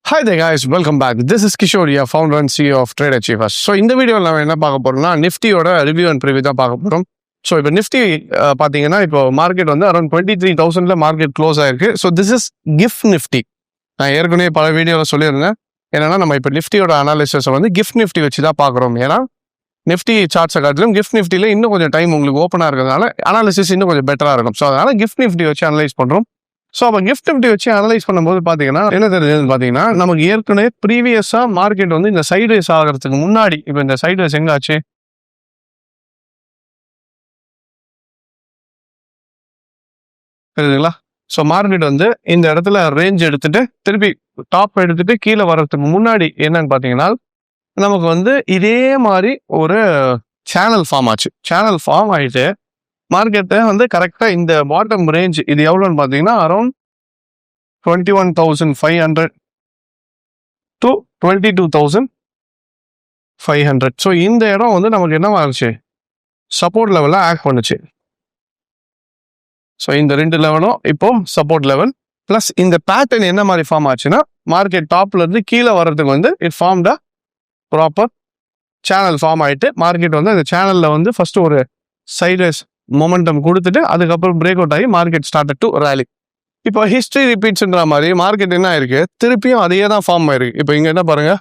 Hi there guys, welcome back. This is Kishore, your founder and CEO of Trade Achievers. So இந்த வீடியோவில் நம்ம என்ன பார்க்க போறோம்னா நிஃப்டியோட ரிவ்யூ அண்ட் ப்ரிவ்யூ தான் பார்க்க போறோம். ஸோ இப்போ நிஃப்டி பார்த்தீங்கன்னா இப்போ மார்க்கெட் வந்து அரௌண்ட் 23,000 மார்க்கெட் க்ளோஸ் ஆயிருக்கு. So this is gift Nifty. நான் ஏற்கனவே பல வீடியோவில் சொல்லியிருந்தேன். என்னன்னா நம்ம இப்போ நிஃப்டியோட அனாலிசிஸை வந்து கிஃப்ட் நிஃப்டி வச்சு தான் பார்க்குறோம். ஏன்னா நிஃப்டி சார்ட்ஸை காட்டிலும் கிஃப்ட் நிஃப்டியில் இன்னும் கொஞ்சம் டைம் உங்களுக்கு ஓப்பனாக இருக்கிறதுனால அனாலிசிஸ் இன்னும் கொஞ்சம் பெட்டராக இருக்கும். ஸோ அதனால கிஃப்ட் நிஃப்டி வச்சு அனலைஸ் பண்ணுறோம். ஸோ அப்போ கிஃப்ட் நிஃப்டி வச்சு அனலைஸ் பண்ணும்போது பார்த்தீங்கன்னா என்ன தெரியுதுன்னு பார்த்தீங்கன்னா நமக்கு ஏற்கனவே ப்ரீவியஸாக மார்க்கெட் வந்து இந்த சைட்வேஸ் ஆகிறதுக்கு முன்னாடி இப்போ இந்த சைட்வேஸ் எங்க ஆச்சு தெரியுதுங்களா? ஸோ மார்க்கெட் வந்து இந்த இடத்துல ரேஞ்ச் எடுத்துட்டு திருப்பி டாப் எடுத்துட்டு கீழே வர்றதுக்கு முன்னாடி என்னன்னு பார்த்தீங்கன்னா நமக்கு வந்து இதே மாதிரி ஒரு சேனல் ஃபார்ம் ஆச்சு. சேனல் ஃபார்ம் ஆகிட்டு மார்க்கெட்டை வந்து கரெக்டாக இந்த பாட்டம் ரேஞ்ச் இது எவ்வளோன்னு பார்த்தீங்கன்னா அரௌண்ட் 21,500 to 22,500. ஸோ இந்த இடம் வந்து நமக்கு என்ன ஆச்சு, சப்போர்ட் லெவலில் ஆக்ட் பண்ணுச்சு. ஸோ இந்த ரெண்டு லெவலும் இப்போ சப்போர்ட் லெவல் ப்ளஸ் இந்த பேட்டர்ன் என்ன மாதிரி ஃபார்ம் ஆச்சுன்னா மார்க்கெட் டாப்ல இருந்து கீழே வர்றதுக்கு வந்து it form the proper channel form ஆகிட்டு மார்க்கெட் வந்து அந்த சேனலில் வந்து ஃபர்ஸ்ட் ஒரு சைட்வேஸ் மொமெண்டம் கொடுத்துட்டு அதுக்கப்புறம் பிரேக் அவுட் ஆகி மார்க்கெட் ஸ்டார்ட் டு ரேலி. இப்போ ஹிஸ்ட்ரி ரிப்பீட்ஸ்ன்ற மாதிரி மார்க்கெட் என்ன ஆயிருக்கு, திருப்பியும் அதே தான் ஃபார்ம் ஆயிருக்கு. இப்போ இங்கே என்ன பாருங்க,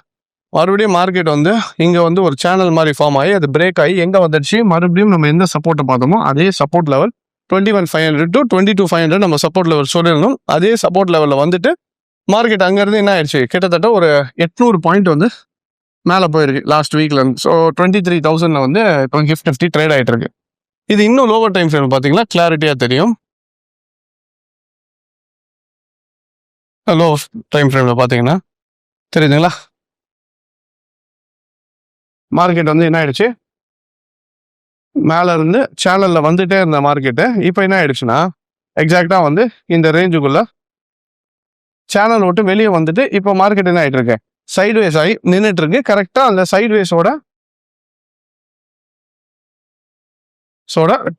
மறுபடியும் மார்க்கெட் வந்து இங்கே வந்து ஒரு சேனல் மாதிரி ஃபார்ம் ஆகி அது பிரேக் ஆகி எங்கே வந்துடுச்சு, மறுபடியும் நம்ம எந்த சப்போர்ட்டை பார்த்தோமோ அதே சப்போர்ட் லெவல் 21,500 to 22,500 நம்ம சப்போர்ட் லெவல் சொல்லியிருந்தோம். அதே சப்போர்ட் லெவலில் வந்துட்டு மார்க்கெட் அங்கேருந்து என்ன ஆயிடுச்சு, கிட்டத்தட்ட ஒரு 800 பாயிண்ட் வந்து மேலே போயிருக்கு லாஸ்ட் வீக்ல இருந்து. ஸோ 23,000 வந்து இப்போ கிஃப்ட் நிஃப்டி ட்ரேட் ஆகிட்டு இருக்கு. இது இன்னும் லோவர் டைம் ஃப்ரேம் பார்த்தீங்கன்னா கிளாரிட்டியாக தெரியும். லோ டைம் ஃப்ரேமில் பார்த்தீங்கன்னா தெரியுதுங்களா, மார்க்கெட் வந்து என்ன ஆயிடுச்சு, மேலே இருந்து சேனலில் வந்துட்டே இருந்த மார்க்கெட்டு இப்போ என்ன ஆயிடுச்சுன்னா எக்ஸாக்டாக வந்து இந்த ரேஞ்சுக்குள்ள சேனல் விட்டு வெளியே வந்துட்டு இப்போ மார்க்கெட் என்ன ஆகிட்டு இருக்கு, சைட்வேஸ் ஆகி நின்றுட்டு இருக்கு. கரெக்டாக அந்த சைட்வேஸோட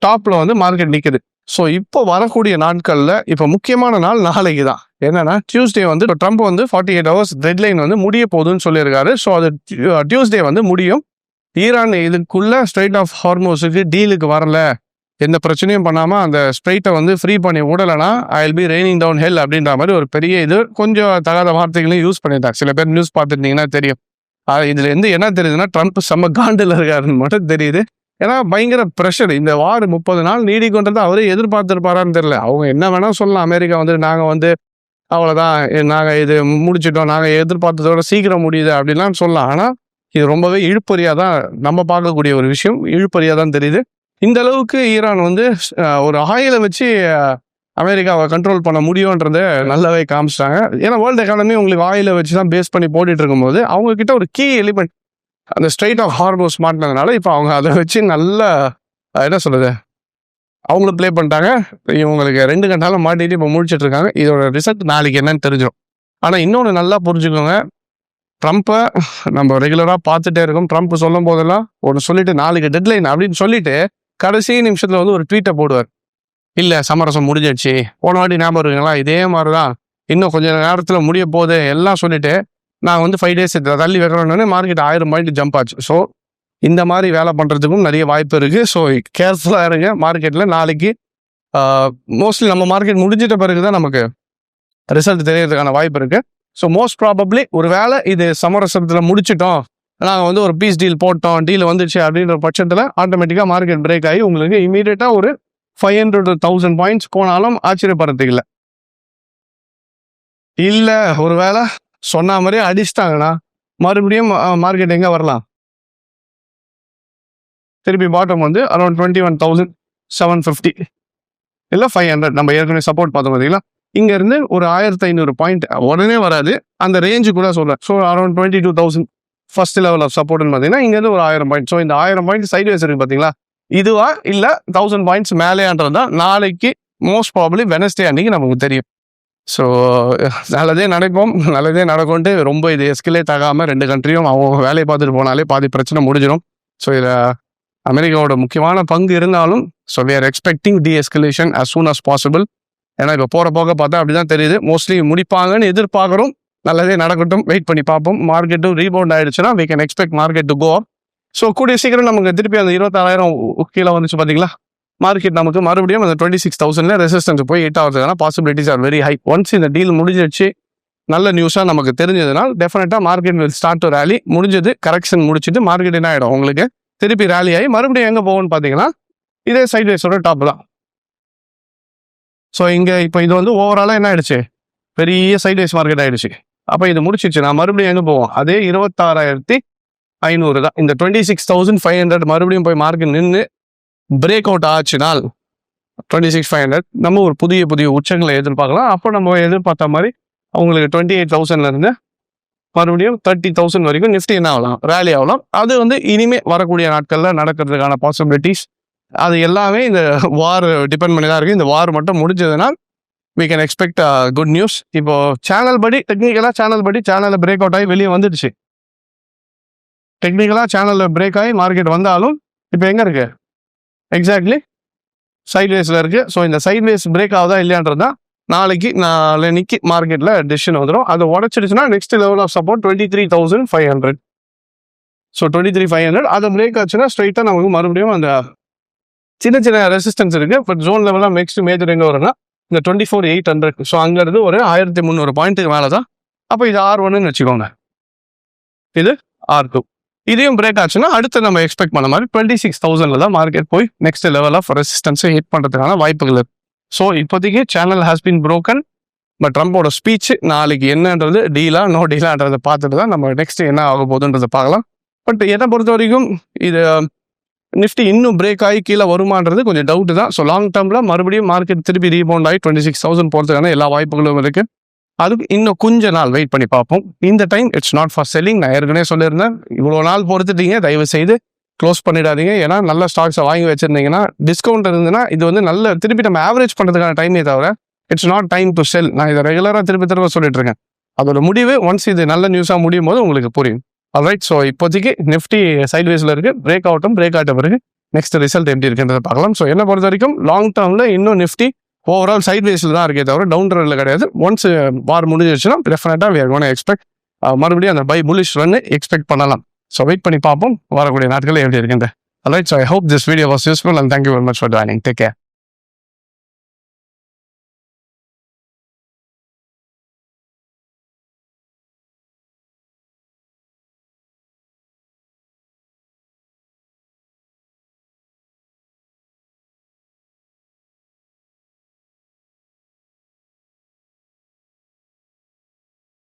டாப்ல வந்து மார்க்கெட் நிற்குது. ஸோ இப்போ வரக்கூடிய நாட்களில் இப்போ முக்கியமான நாள் நாளைக்கு தான். என்னன்னா டியூஸ்டே வந்து ட்ரம்ப் வந்து 48 hours டெட்லைன் வந்து முடிய போகுதுன்னு சொல்லியிருக்காரு. ஸோ அது டியூஸ்டே வந்து முடியும். ஈரான் இதுக்குள்ள ஸ்ட்ரைட் ஆஃப் ஹார்மோஸுக்கு டீலுக்கு வரல, எந்த பிரச்சனையும் பண்ணாமல் அந்த ஸ்ட்ரைட்டை வந்து ஃப்ரீ பண்ணி விடலைன்னா I will be raining down hell அப்படின்ற மாதிரி ஒரு பெரிய இது கொஞ்சம் தகாத வார்த்தைகளையும் யூஸ் பண்ணிட்டாங்க. சில பேர் நியூஸ் பார்த்துருந்தீங்கன்னா தெரியும். இதுல இருந்து என்ன தெரியுதுன்னா ட்ரம்ப் செம்ம காண்டில் இருக்காருன்னு மட்டும் தெரியுது. ஏன்னா பயங்கர ப்ரெஷர், இந்த வார் 30 நாள் நீடிக்குன்றது அவரே எதிர்பார்த்துருப்பாரான்னு தெரியல. அவங்க என்ன வேணா சொல்லலாம், அமெரிக்கா வந்து நாங்கள் வந்து அவ்வளோதான், நாங்கள் இது முடிச்சிட்டோம், நாங்கள் எதிர்பார்த்ததோட சீக்கிரம் முடியுது அப்படின்லாம் சொல்லலாம். ஆனால் இது ரொம்பவே இழுப்பறியாக தான் நம்ம பார்க்கக்கூடிய ஒரு விஷயம், இழுப்பறியாக தான் தெரியுது. இந்த அளவுக்கு ஈரான் வந்து ஒரு ஆயிலை வச்சு அமெரிக்காவை கண்ட்ரோல் பண்ண முடியும்ன்றத நல்லாவே காமிச்சிட்டாங்க. ஏன்னா வேர்ல்டு எக்கானமி உங்களுக்கு ஆயிலை வச்சு தான் பேஸ் பண்ணி போட்டுட்டு இருக்கும்போது அவங்க கிட்ட ஒரு கீ எலிமெண்ட் அந்த ஸ்ட்ரைட் ஆஃப் ஹார்மோஸ் மாட்டினதுனால இப்போ அவங்க அதை வச்சு நல்லா என்ன சொல்றது அவங்களும் ப்ளே பண்ணிட்டாங்க. இவங்களுக்கு 2 கண்டாலும் மாட்டிட்டு இப்போ முடிச்சுட்டு இருக்காங்க. இதோட ரிசல்ட் நாளைக்கு என்னன்னு தெரிஞ்சிடும். ஆனால் இன்னொன்று நல்லா புரிஞ்சுக்கோங்க, ட்ரம்ப்பை நம்ம ரெகுலராக பார்த்துட்டே இருக்கோம். ட்ரம்ப் சொல்லும் போதெல்லாம் ஒரு சொல்லிட்டு நாளைக்கு டெட்லைன் அப்படின்னு சொல்லிட்டு கடைசி நிமிஷத்தில் வந்து ஒரு ட்வீட்டை போடுவார், இல்லை சமரசம் முடிஞ்சிடுச்சு, போன வாட்டி ஞாபகம் இருக்குங்களா, இதே மாதிரி தான் இன்னும் கொஞ்சம் நேரத்தில் முடிய போகுது எல்லாம் சொல்லிட்டு நான் வந்து 5 days தள்ளி வைக்கிறோன்னு மார்க்கெட் 1000 பாயிண்ட் ஜம்ப் ஆச்சு. ஸோ இந்த மாதிரி வேலை பண்ணுறதுக்கும் நிறைய வாய்ப்பு இருக்குது. ஸோ கேர்ஃபுல்லாக இருங்க. மார்க்கெட்டில் நாளைக்கு மோஸ்ட்லி நம்ம மார்க்கெட் முடிஞ்சிட்ட பிறகு தான் நமக்கு ரிசல்ட் தெரியறதுக்கான வாய்ப்பு இருக்குது. ஸோ மோஸ்ட் ப்ராபப்ளி ஒரு வேளை இது சமரசத்தில் முடிச்சிட்டோம், நாங்கள் வந்து ஒரு பீஸ் டீல் போட்டோம், டீல் வந்துச்சு அப்படின்ற பட்சத்தில் ஆட்டோமேட்டிக்காக மார்க்கெட் பிரேக் ஆகி உங்களுக்கு இமீடியட்டாக ஒரு 500 to 1000 பாயிண்ட்ஸ் போனாலும் ஆச்சரியப்படுறதுக்கு இல்லை. இல்லை ஒரு வேளை சொன்ன மாதிரியே அடிச்சிட்டாங்கன்னா மறுபடியும் மார்க்கெட் எங்கே வரலாம், திருப்பி பாட்டம் வந்து அரௌண்ட் 21,750 இல்லை 500 நம்ம ஏற்கனவே சப்போர்ட் பார்த்தோம் பார்த்தீங்களா, இங்கேருந்து ஒரு 1500 பாயிண்ட் உடனே வராது, அந்த ரேஞ்சு கூட சொல்கிறேன். So around 22,000 first level of சப்போர்ட்னு பார்த்தீங்கன்னா இங்கேருந்து ஒரு 1000 பாயிண்ட். ஸோ இந்த 1000 பாயிண்ட் சைட்வேஸ் இருக்குது பார்த்தீங்களா, இதுவா இல்லை 1000 பாயிண்ட்ஸ் மேலேன்றது தான் நாளைக்கு மோஸ்ட் ப்ராபப்ளி வெனஸ்டே அன்னைக்கு நமக்கு தெரியும். ஸோ நல்லதே நடக்கும், நல்லதே நடக்கும்ட்டு ரொம்ப இது எஸ்கலேட் ஆகாமல் 2 கண்ட்ரியும் அவங்க வேலையை பார்த்துட்டு போனாலே பாதி பிரச்சனை முடிஞ்சிடும். ஸோ இதில் அமெரிக்காவோட முக்கியமான பங்கு இருந்தாலும் so we are expecting de-escalation as soon as possible. ஏன்னா இப்போ போகிற போக பார்த்தா அப்படி தான் தெரியுது, மோஸ்ட்லி முடிப்பாங்கன்னு எதிர்பார்க்குறோம். நல்லதே நடக்கட்டும், வெயிட் பண்ணி பார்ப்போம். மார்க்கெட்டும் ரீபவுண்ட் ஆயிடுச்சுன்னா we can expect market to go up. So கூடிய சீக்கிரம் நமக்கு திருப்பி அந்த 26,000 கீழே வந்துச்சு பார்த்தீங்களா, மார்க்கெட் நமக்கு மறுபடியும் அந்த 26,000 ரெசிஸ்டன்ஸ் போய் ஹிட் ஆகிறதுக்கான possibilities are very high. Once இந்த டீல் முடிஞ்சிடுச்சு, நல்ல நியூஸாக நமக்கு தெரிஞ்சதுனால் டெஃபினட்டாக market will start to rally. முடிஞ்சது கரெக்ஷன் முடிச்சுட்டு மார்க்கெட் என்ன ஆகிடும், உங்களுக்கு திருப்பி ரேலி ஆகி மறுபடியும் எங்கே போகும்னு பார்த்தீங்கன்னா இதே சைட்வேஸோட டாப் தான். ஸோ இங்கே இப்போ இது வந்து ஓவராலாக என்ன ஆயிடுச்சு, பெரிய சைட்வேஸ் மார்க்கெட் ஆயிடுச்சு. அப்போ இது முடிச்சிச்சு, நான் மறுபடியும் எங்கே போவோம், அதே 26,500 தான். இந்த 26,500 மறுபடியும் போய் மார்க்கெட் நின்று பிரேக் அவுட் ஆச்சுனால் 26,500 நம்ம ஒரு புதிய உச்சங்களை எதிர்பார்க்கலாம். அப்போ நம்ம எதிர்பார்த்த மாதிரி அவங்களுக்கு 28,000 மறுபடியும் 30,000 வரைக்கும் நிஃப்டி என்ன ஆகலாம், ரேலி ஆகலாம். அது வந்து இனிமே வரக்கூடிய நாட்களில் நடக்கிறதுக்கான பாசிபிலிட்டிஸ் அது எல்லாமே இந்த வார் டிபெண்ட் பண்ணி தான் இருக்குது. இந்த வார் மட்டும் முடிஞ்சதுனால் we can expect good news. இப்போ சேனல் படி சேனலில் பிரேக் அவுட் ஆகி வெளியே வந்துடுச்சு. டெக்னிக்கலாக சேனலில் பிரேக் ஆகி மார்க்கெட் வந்தாலும் இப்போ எங்கே இருக்குது, எக்ஸாக்ட்லி சைட்வேஸில் இருக்குது. ஸோ இந்த சைட்வேஸ் பிரேக் ஆகுதா இல்லையான்றது தான் நாளைக்கு மார்க்கெட்டில் டெசிஷன் வந்துடும். அது உடச்சிடுச்சுன்னா next level of support 23,500. So 23,500 அதை பிரேக் ஆச்சுன்னா ஸ்ட்ரைட்டாக நமக்கு மறுபடியும் அந்த சின்ன ரெசிஸ்டன்ஸ் இருக்குது. பட் ஜோன் லெவலாக நெக்ஸ்ட் மேஜர் எங்கே வரும்னா இந்த 24,800. ஸோ அங்கேருந்து ஒரு 1,300 பாயிண்ட்டுக்கு மேலே தான். அப்போ இது R1ன்னு வச்சுக்கோங்க, இது R2. இதையும் பிரேக் ஆச்சுன்னா அடுத்து நம்ம எக்ஸ்பெக்ட் பண்ண மாதிரி 26,000 தான் மார்க்கெட் போய் நெக்ஸ்ட் லெவல் ஆஃப் ரெசிஸ்டன்ஸை ஹிட் பண்ணுறதுக்கான வாய்ப்புகள் இருக்குது. ஸோ இப்போதைக்கு channel has been broken. But ட்ரம்போட ஸ்பீச் நாளைக்கு என்னன்றது டீலா நோ டீலான்றதை பார்த்துட்டு தான் நம்ம நெக்ஸ்ட் என்ன ஆக போகுதுன்றதை பார்க்கலாம். பட் என்னை பொறுத்த வரைக்கும் இது நிஃப்டி இன்னும் பிரேக் ஆகி கீழே வருமானது கொஞ்சம் டவுட்டு தான். ஸோ லாங் டேர்மில் மறுபடியும் மார்க்கெட் திருப்பி ரீபவுண்ட் ஆகி 26,000 போகிறதுக்கான எல்லா வாய்ப்புகளும் இருக்குது. அதுக்கு இன்னும் கொஞ்ச நாள் வெயிட் பண்ணி பார்ப்போம். இந்த time it's not for selling. நான் ஏற்கனவே சொல்லியிருந்தேன், இவ்வளோ நாள் பொறுத்துட்டீங்க, தயவு செய்து க்ளோஸ் பண்ணிடாதீங்க. ஏன்னா நல்ல ஸ்டாக்ஸை வாங்கி வச்சிருந்தீங்கன்னா டிஸ்கவுண்ட் இருந்ததுன்னா இது வந்து நல்ல திருப்பி நம்ம ஆவரேஜ் பண்ணுறதுக்கான டைமே தவிர it's not time to sell. நான் இதை ரெகுலராக திருப்பி சொல்லிட்டு இருக்கேன். அதோட முடிவு ஒன்ஸ் இது நல்ல நியூஸாக முடியும் போது உங்களுக்கு புரியும். ஆல்ரைட், ஸோ இப்போதைக்கு நிஃப்டி சைட்வேஸில் இருக்குது. பிரேக் ஆகிட்ட பிறகு நெக்ஸ்ட் ரிசல்ட் எப்படி இருக்குன்றதை பார்க்கலாம். ஸோ என்னை பொறுத்த வரைக்கும் லாங் டேர்மில் இன்னும் நிஃப்டி ஓவரால் சைட்வேஸில் தான் இருக்கே தவிர டவுன் ட்ரெண்டில் கிடையாது. ஒன்ஸ் வார் முடிஞ்சிருச்சுன்னா டெஃபினட்டாக we are going to expect மறுபடியும் அந்த பை புல்லிஷ் ரன் எக்ஸ்பெக்ட் பண்ணலாம். ஸோ வெயிட் பண்ணி பார்ப்போம் வரக்கூடிய நாட்களில் எப்படி இருக்குன்ற. Alright, so I hope this video was useful and thank you very much for joining. Take care.